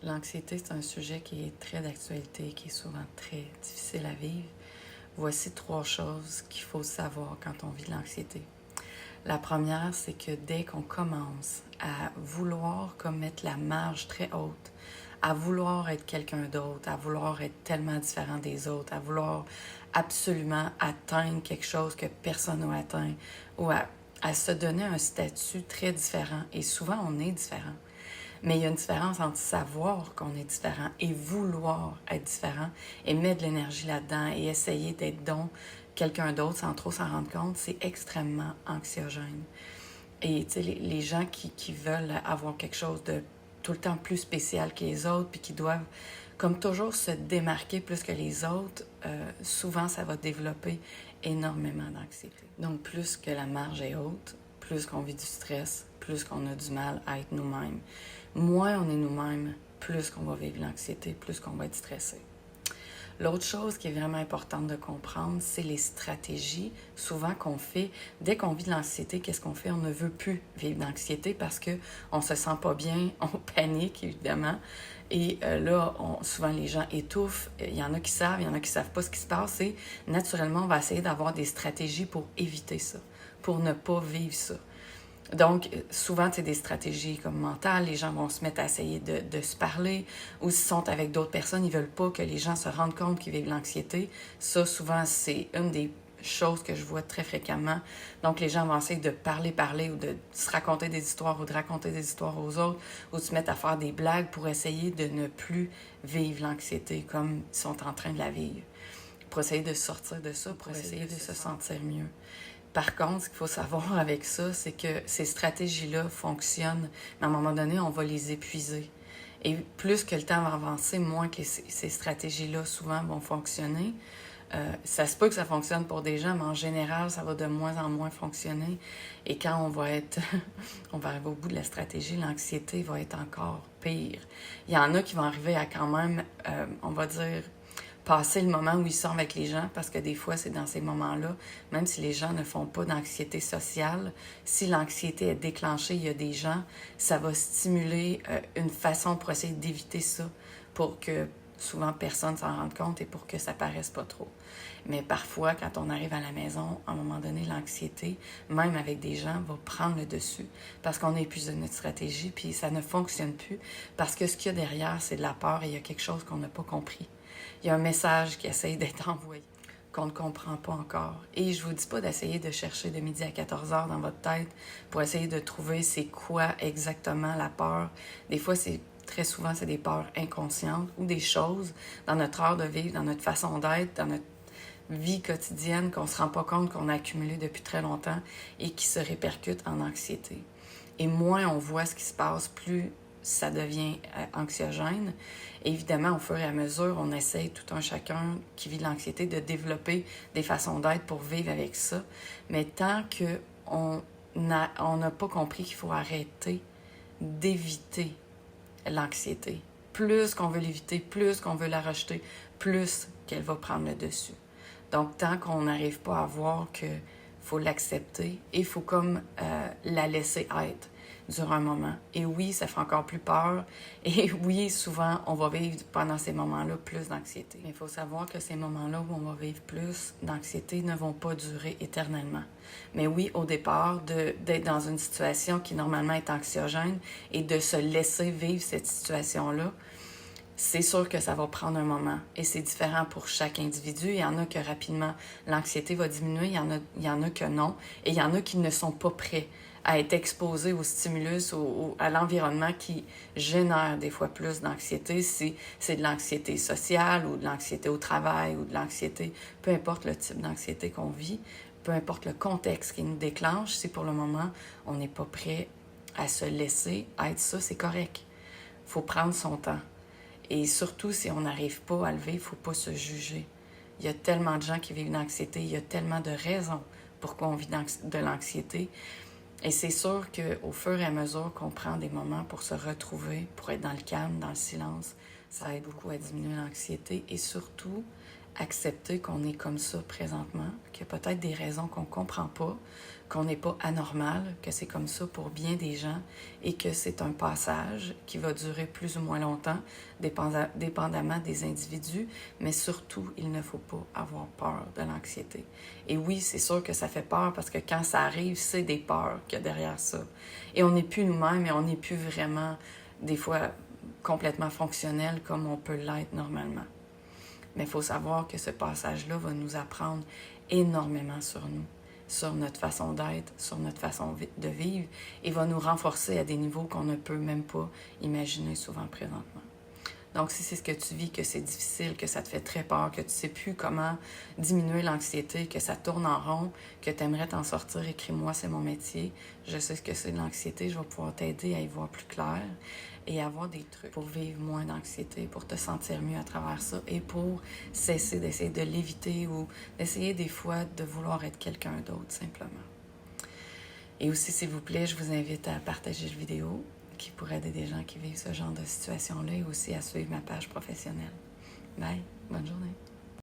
L'anxiété, c'est un sujet qui est très d'actualité, qui est souvent très difficile à vivre. Voici 3 choses qu'il faut savoir quand on vit de l'anxiété. La première, c'est que dès qu'on commence à vouloir comme mettre la marge très haute, à vouloir être quelqu'un d'autre, à vouloir être tellement différent des autres, à vouloir absolument atteindre quelque chose que personne n'a atteint, ou à se donner un statut très différent, et souvent on est différent. Mais il y a une différence entre savoir qu'on est différent et vouloir être différent et mettre de l'énergie là-dedans et essayer d'être donc quelqu'un d'autre sans trop s'en rendre compte, c'est extrêmement anxiogène. Et tu sais, les gens qui veulent avoir quelque chose de tout le temps plus spécial que les autres, puis qui doivent, comme toujours, se démarquer plus que les autres, souvent ça va développer énormément d'anxiété. Donc plus que la marge est haute, plus qu'on vit du stress, plus qu'on a du mal à être nous-mêmes. Moins on est nous-mêmes, plus qu'on va vivre l'anxiété, plus qu'on va être stressé. L'autre chose qui est vraiment importante de comprendre, c'est les stratégies souvent qu'on fait. Dès qu'on vit de l'anxiété, qu'est-ce qu'on fait? On ne veut plus vivre d'anxiété parce qu'on ne se sent pas bien, on panique évidemment. Et là, souvent les gens étouffent. Il y en a qui savent, il y en a qui ne savent pas ce qui se passe. Et naturellement, on va essayer d'avoir des stratégies pour éviter ça, pour ne pas vivre ça. Donc, souvent, c'est des stratégies comme mentales. Les gens vont se mettre à essayer de se parler. Ou s'ils sont avec d'autres personnes, ils veulent pas que les gens se rendent compte qu'ils vivent l'anxiété. Ça, souvent, c'est une des choses que je vois très fréquemment. Donc, les gens vont essayer de parler, ou de se raconter des histoires, ou de raconter des histoires aux autres, ou de se mettre à faire des blagues pour essayer de ne plus vivre l'anxiété comme ils sont en train de la vivre. Pour essayer de sortir de ça, pour essayer de se sentir mieux. Par contre, ce qu'il faut savoir avec ça, c'est que ces stratégies-là fonctionnent, mais à un moment donné, on va les épuiser. Et plus que le temps va avancer, moins que ces stratégies-là, souvent, vont fonctionner. Ça se peut que ça fonctionne pour des gens, mais en général, ça va de moins en moins fonctionner. Et quand on va arriver au bout de la stratégie, l'anxiété va être encore pire. Il y en a qui vont arriver à quand même, on va dire, passer le moment où ils sont avec les gens, parce que des fois, c'est dans ces moments-là, même si les gens ne font pas d'anxiété sociale, si l'anxiété est déclenchée, il y a des gens, ça va stimuler une façon pour essayer d'éviter ça, pour que souvent personne s'en rende compte et pour que ça paraisse pas trop. Mais parfois, quand on arrive à la maison, à un moment donné, l'anxiété, même avec des gens, va prendre le dessus parce qu'on a épuisé notre stratégie, puis ça ne fonctionne plus parce que ce qu'il y a derrière, c'est de la peur et il y a quelque chose qu'on n'a pas compris. Il y a un message qui essaye d'être envoyé, qu'on ne comprend pas encore. Et je vous dis pas d'essayer de chercher de midi à 14h dans votre tête pour essayer de trouver c'est quoi exactement la peur. Des fois, très souvent, c'est des peurs inconscientes ou des choses dans notre art de vivre, dans notre façon d'être, dans notre vie quotidienne qu'on ne se rend pas compte qu'on a accumulé depuis très longtemps et qui se répercutent en anxiété. Et moins on voit ce qui se passe, plus ça devient anxiogène. Et évidemment, au fur et à mesure, on essaye tout un chacun qui vit de l'anxiété de développer des façons d'être pour vivre avec ça. Mais tant qu'on n'a pas compris qu'il faut arrêter d'éviter l'anxiété, plus qu'on veut l'éviter, plus qu'on veut la rejeter, plus qu'elle va prendre le dessus. Donc, tant qu'on n'arrive pas à voir qu'il faut l'accepter et il faut comme la laisser être durant un moment. Et oui, ça fait encore plus peur. Et oui, souvent, on va vivre pendant ces moments-là plus d'anxiété. Mais il faut savoir que ces moments-là où on va vivre plus d'anxiété ne vont pas durer éternellement. Mais oui, au départ, d'être dans une situation qui normalement est anxiogène et de se laisser vivre cette situation-là, c'est sûr que ça va prendre un moment et c'est différent pour chaque individu. Il y en a que rapidement l'anxiété va diminuer, il y en a que non, et il y en a qui ne sont pas prêts à être exposés au stimulus, à l'environnement qui génère des fois plus d'anxiété. Si c'est de l'anxiété sociale ou de l'anxiété au travail ou de l'anxiété, peu importe le type d'anxiété qu'on vit, peu importe le contexte qui nous déclenche, si pour le moment on n'est pas prêt à se laisser être ça, c'est correct. Il faut prendre son temps. Et surtout, si on n'arrive pas à lever, il ne faut pas se juger. Il y a tellement de gens qui vivent l'anxiété, il y a tellement de raisons pourquoi on vit de l'anxiété. Et c'est sûr qu'au fur et à mesure qu'on prend des moments pour se retrouver, pour être dans le calme, dans le silence, ça aide beaucoup à diminuer l'anxiété et surtout accepter qu'on est comme ça présentement, qu'il y a peut-être des raisons qu'on ne comprend pas, qu'on n'est pas anormal, que c'est comme ça pour bien des gens et que c'est un passage qui va durer plus ou moins longtemps, dépendamment des individus, mais surtout, il ne faut pas avoir peur de l'anxiété. Et oui, c'est sûr que ça fait peur parce que quand ça arrive, c'est des peurs qu'il y a derrière ça. Et on n'est plus nous-mêmes et on n'est plus vraiment, des fois, complètement fonctionnel comme on peut l'être normalement. Mais il faut savoir que ce passage-là va nous apprendre énormément sur nous, sur notre façon d'être, sur notre façon de vivre, et va nous renforcer à des niveaux qu'on ne peut même pas imaginer souvent présentement. Donc, si c'est ce que tu vis, que c'est difficile, que ça te fait très peur, que tu ne sais plus comment diminuer l'anxiété, que ça tourne en rond, que tu aimerais t'en sortir, écris-moi, c'est mon métier. Je sais ce que c'est de l'anxiété, je vais pouvoir t'aider à y voir plus clair et avoir des trucs pour vivre moins d'anxiété, pour te sentir mieux à travers ça et pour cesser d'essayer de l'éviter ou d'essayer des fois de vouloir être quelqu'un d'autre simplement. Et aussi, s'il vous plaît, je vous invite à partager la vidéo qui pourrait aider des gens qui vivent ce genre de situation-là et aussi à suivre ma page professionnelle. Bye, bonne journée.